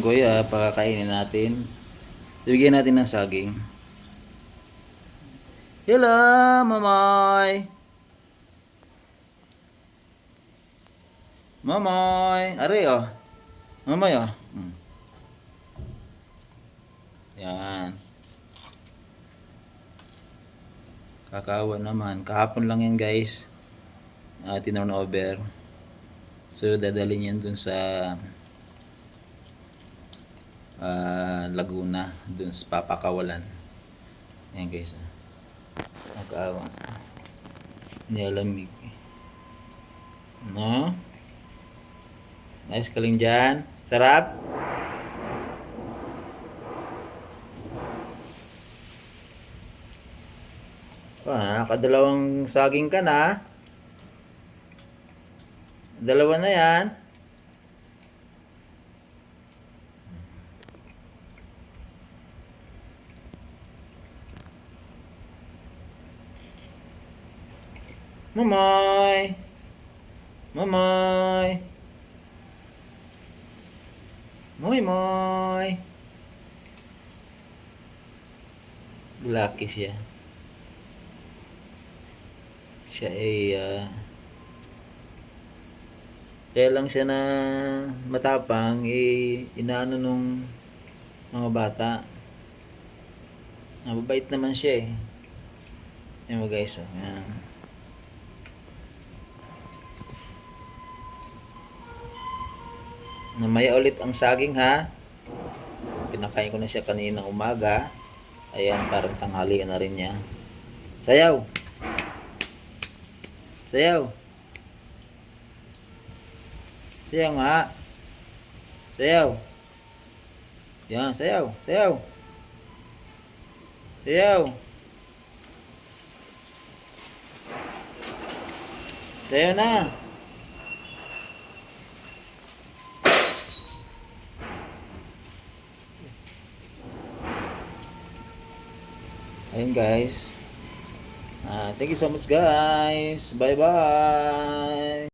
kuya, pakakainin natin. Bigyan natin ng saging. Hello, Mamoy! Mamoy! Are, oh. Mamoy, oh. Yan. Kakawan naman. Kahapon lang yan, guys. Tinurn over. So, dadalhin yan dun sa Laguna. Dun sa Papakawalan. Yan, guys. Kakawan. Nilalamig. No? Nice kaling dyan. Sarap? Nakadalawang saging ka na. Dalawa na yan. Mamoy! Mamoy! Moy moy! Lucky siya. Siya ay kaya lang siya na matapang inaano nung mga bata. Mababait naman siya eh. Yan mo guys. Yan. Namaya ulit ang saging ha. Pinakain ko na siya kaninang umaga. Ayan, parang tanghalian na rin niya. Sayaw! Sayaw! Sayaw nga! Sayaw! Yan, sayaw! Sayaw! Sayaw! Sayaw na! Ayun guys. Thank you so much guys. Bye bye.